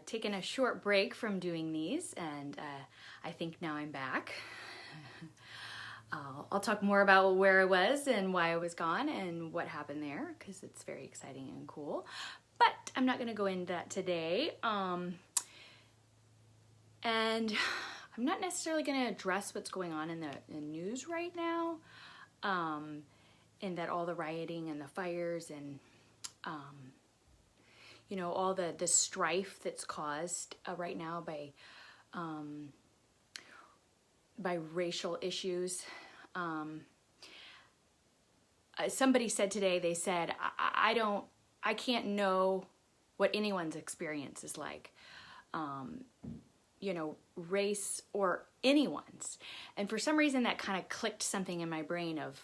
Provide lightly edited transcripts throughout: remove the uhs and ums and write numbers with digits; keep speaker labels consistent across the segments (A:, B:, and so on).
A: taken a short break from doing these, and I think now I'm back. I'll talk more about where I was and why I was gone and what happened there, because it's very exciting and cool. But I'm not going to go into that today. And I'm not necessarily going to address what's going on in the news right now, and that all the rioting and the fires and all the strife that's caused right now by racial issues. Somebody said today, they said, I can't know what anyone's experience is like, race or anyone's. And for some reason that kind of clicked something in my brain of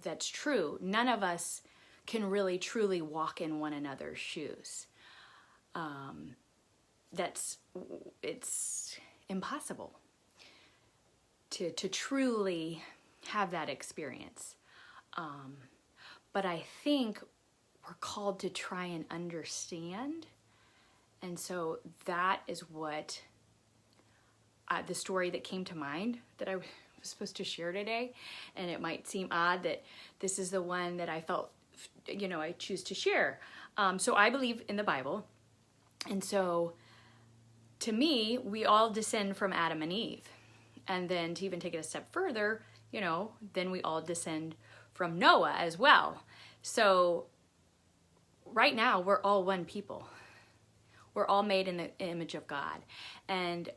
A: that's true. None of us can really truly walk in one another's shoes. It's impossible to truly have that experience. But I think we're called to try and understand. And so that is what the story that came to mind that I was supposed to share today. And it might seem odd that this is the one that I felt, I choose to share. So I believe in the Bible. And so to me, we all descend from Adam and Eve. And then to even take it a step further, then we all descend from Noah as well. So right now, we're all one people. We're all made in the image of God. And,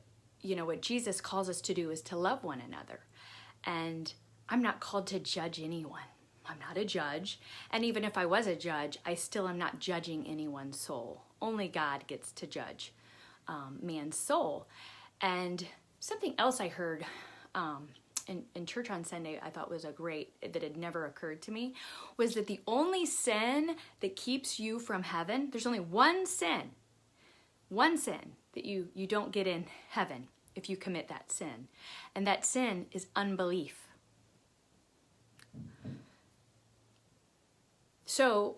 A: what Jesus calls us to do is to love one another. And I'm not called to judge anyone. I'm not a judge. And even if I was a judge, I still am not judging anyone's soul. Only God gets to judge man's soul. And something else I heard in church on Sunday I thought was that had never occurred to me, was that the only sin that keeps you from heaven, there's only one sin that you don't get in heaven if you commit that sin. And that sin is unbelief. So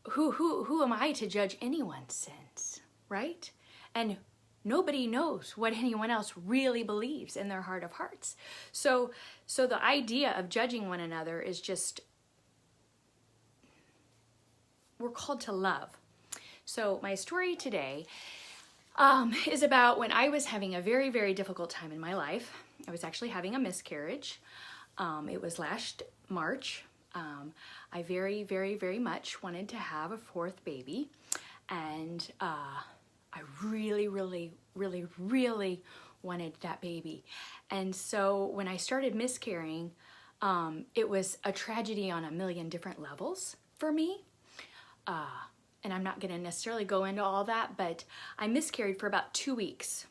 A: who am I to judge anyone's sins, right? And nobody knows what anyone else really believes in their heart of hearts. So the idea of judging one another is just, we're called to love. So my story today is about when I was having a very, very difficult time in my life. I was actually having a miscarriage. It was last March. I very, very, very much wanted to have a fourth baby. And I really, really, really, really wanted that baby. And so when I started miscarrying, it was a tragedy on a million different levels for me. And I'm not going to necessarily go into all that, but I miscarried for about 2 weeks.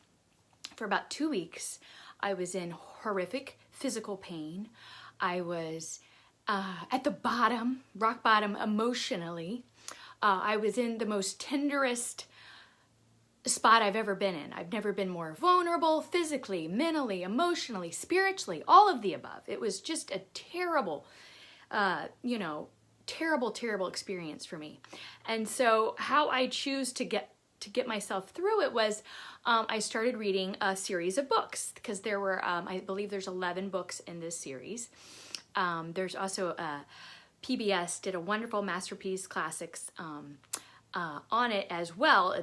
A: For about 2 weeks, I was in horrific physical pain. I was at the bottom, rock bottom emotionally. I was in the most tenderest spot I've ever been in. I've never been more vulnerable physically, mentally, emotionally, spiritually, all of the above. It was just a terrible, terrible experience for me. And so how I choose to get myself through it was I started reading a series of books, because there were, I believe there's 11 books in this series. There's also PBS did a wonderful Masterpiece Classics on it as well.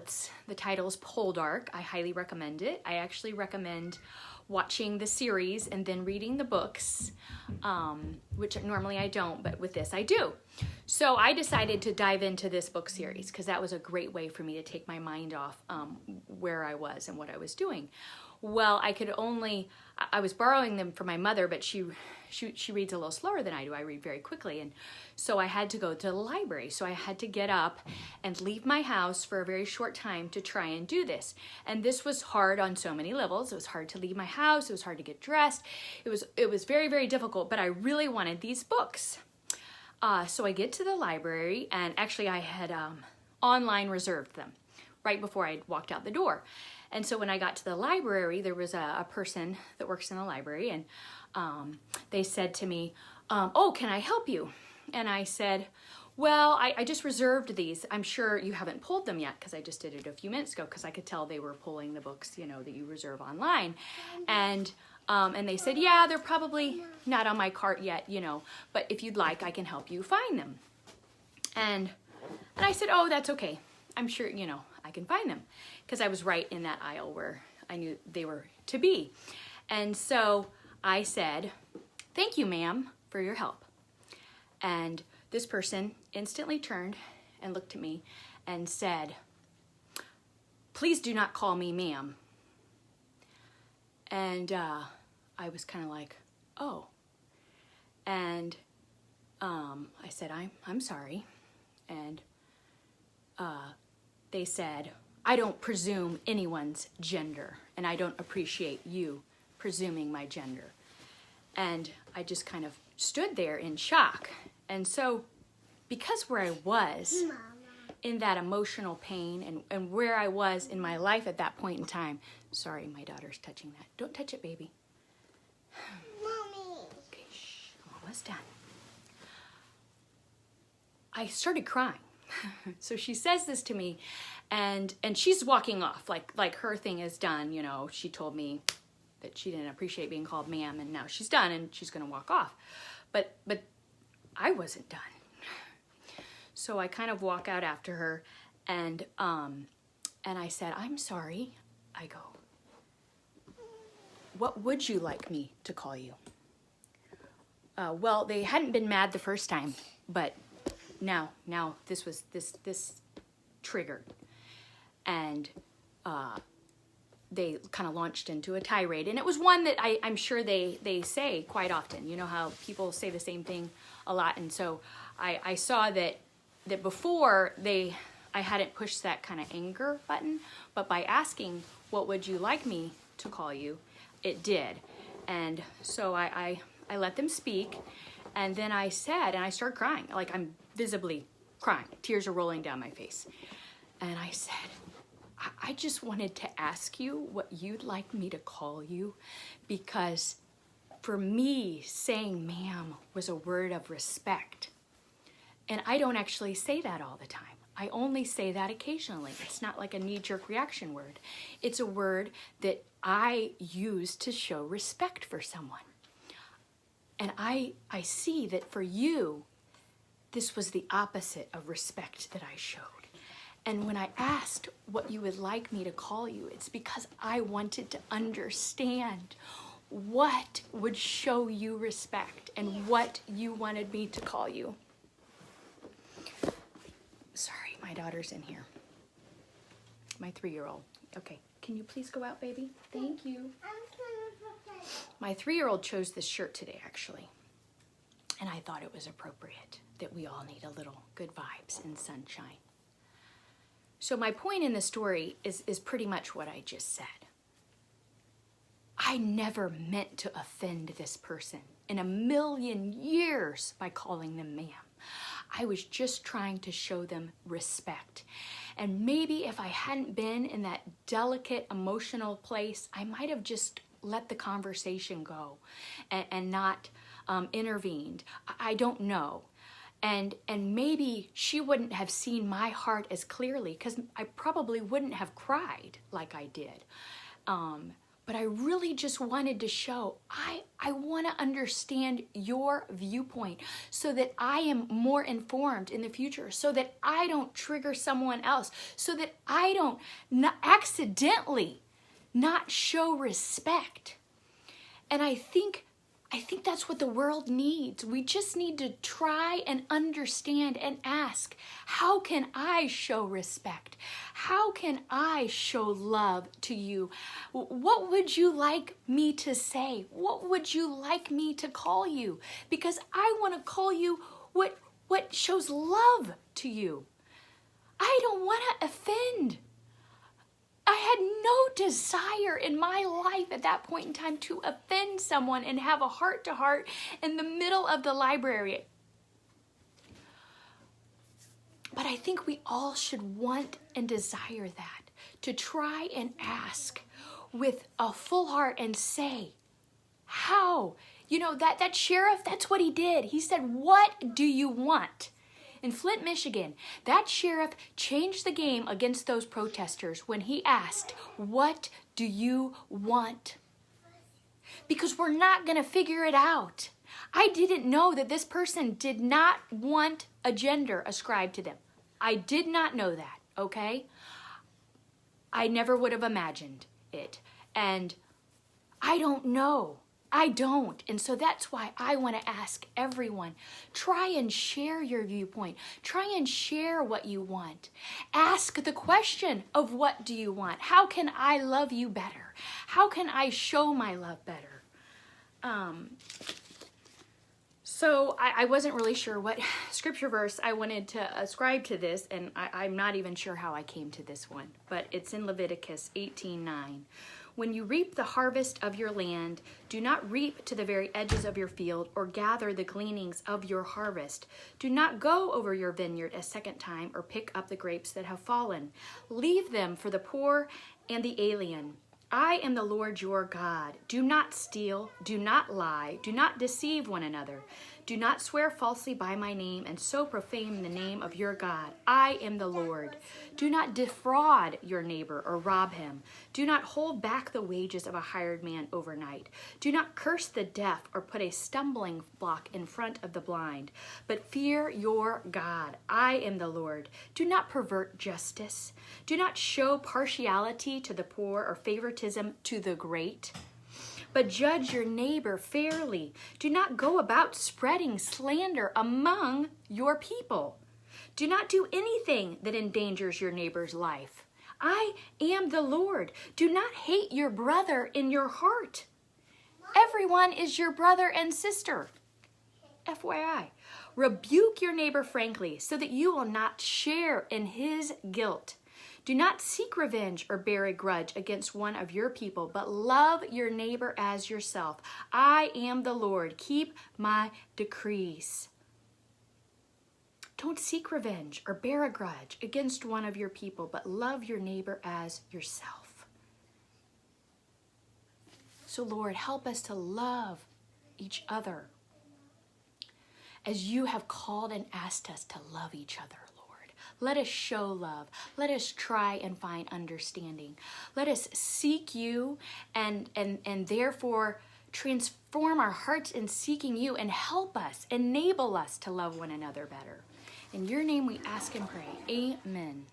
A: The title is Poldark. I highly recommend it. I actually recommend watching the series and then reading the books, which normally I don't, but with this I do. So I decided to dive into this book series because that was a great way for me to take my mind off where I was and what I was doing. Well, I was borrowing them from my mother, but she reads a little slower than I do. I read very quickly. And so I had to go to the library. So I had to get up and leave my house for a very short time to try and do this. And this was hard on so many levels. It was hard to leave my house. It was hard to get dressed. It was very, very difficult, but I really wanted these books. So I get to the library, and actually I had online reserved them right before I walked out the door. And so when I got to the library, there was a person that works in the library, and they said to me, oh, can I help you? And I said, well, I just reserved these. I'm sure you haven't pulled them yet because I just did it a few minutes ago because I could tell they were pulling the books, you know, that you reserve online. And they said, yeah, they're probably not on my cart yet, you know, but if you'd like, I can help you find them. And I said, oh, that's okay. I'm sure, you know, I can find them because I was right in that aisle where I knew they were to be. And so I said, thank you, ma'am, for your help. And this person instantly turned and looked at me and said, please do not call me ma'am. And I was kind of like, oh. And I said, I'm sorry. And they said, I don't presume anyone's gender, and I don't appreciate you presuming my gender. And I just kind of stood there in shock. And so, because where I was in that emotional pain and where I was in my life at that point in time, sorry, my daughter's touching that. Don't touch it, baby.
B: Mommy.
A: Okay, shh, I'm almost done. I started crying. So she says this to me, and she's walking off, like her thing is done, you know. She told me that she didn't appreciate being called ma'am, and now she's done, and she's gonna walk off. But I wasn't done. So I kind of walk out after her, and I said, I'm sorry. I go, what would you like me to call you? Well, they hadn't been mad the first time, but now this was this triggered, and they kind of launched into a tirade, and it was one that I'm sure they say quite often. You know how people say the same thing a lot, and so I saw that before I hadn't pushed that kind of anger button, but by asking what would you like me to call you, it did. And so I let them speak, and then I said, and I started crying, like I'm visibly crying, tears are rolling down my face, and I said, I just wanted to ask you what you'd like me to call you, because for me, saying ma'am was a word of respect. And I don't actually say that all the time. I only say that occasionally. It's not like a knee-jerk reaction word. It's a word that I use to show respect for someone. And I see that for you, this was the opposite of respect that I showed. And when I asked what you would like me to call you, it's because I wanted to understand what would show you respect and what you wanted me to call you. Sorry, my daughter's in here. My 3-year-old. Okay, can you please go out, baby? Thank you. My 3-year-old chose this shirt today, actually. And I thought it was appropriate that we all need a little good vibes and sunshine. So my point in the story is pretty much what I just said. I never meant to offend this person in a million years by calling them ma'am. I was just trying to show them respect. And maybe if I hadn't been in that delicate emotional place, I might have just let the conversation go and not intervened. I don't know. And maybe she wouldn't have seen my heart as clearly, because I probably wouldn't have cried like I did. But I really just wanted to show, I want to understand your viewpoint so that I am more informed in the future, so that I don't trigger someone else, so that I don't accidentally not show respect. And I think that's what the world needs. We just need to try and understand and ask, how can I show respect? How can I show love to you? What would you like me to say? What would you like me to call you? Because I want to call you what shows love to you. I don't want to offend. I had no desire in my life at that point in time to offend someone and have a heart-to-heart in the middle of the library. But I think we all should want and desire that, to try and ask with a full heart and say, how? You know, that sheriff, that's what he did. He said, what do you want? In Flint, Michigan, that sheriff changed the game against those protesters when he asked, "What do you want?" Because we're not going to figure it out. I didn't know that this person did not want a gender ascribed to them. I did not know that, okay? I never would have imagined it. And I don't know. I don't. And so that's why I want to ask everyone, try and share your viewpoint. Try and share what you want. Ask the question of what do you want? How can I love you better? How can I show my love better? So I wasn't really sure what scripture verse I wanted to ascribe to this, and I'm not even sure how I came to this one, but it's in Leviticus 18:9. When you reap the harvest of your land, do not reap to the very edges of your field or gather the gleanings of your harvest. Do not go over your vineyard a second time or pick up the grapes that have fallen. Leave them for the poor and the alien. I am the Lord your God. Do not steal, do not lie, do not deceive one another. Do not swear falsely by my name and so profane the name of your God. I am the Lord. Do not defraud your neighbor or rob him. Do not hold back the wages of a hired man overnight. Do not curse the deaf or put a stumbling block in front of the blind, but fear your God. I am the Lord. Do not pervert justice. Do not show partiality to the poor or favoritism to the great, but judge your neighbor fairly. Do not go about spreading slander among your people. Do not do anything that endangers your neighbor's life. I am the Lord. Do not hate your brother in your heart. Everyone is your brother and sister. FYI. Rebuke your neighbor frankly so that you will not share in his guilt. Do not seek revenge or bear a grudge against one of your people, but love your neighbor as yourself. I am the Lord. Keep my decrees. Don't seek revenge or bear a grudge against one of your people, but love your neighbor as yourself. So, Lord, help us to love each other as you have called and asked us to love each other. Let us show love. Let us try and find understanding. Let us seek you and therefore transform our hearts in seeking you and help us, enable us to love one another better. In your name we ask and pray. Amen.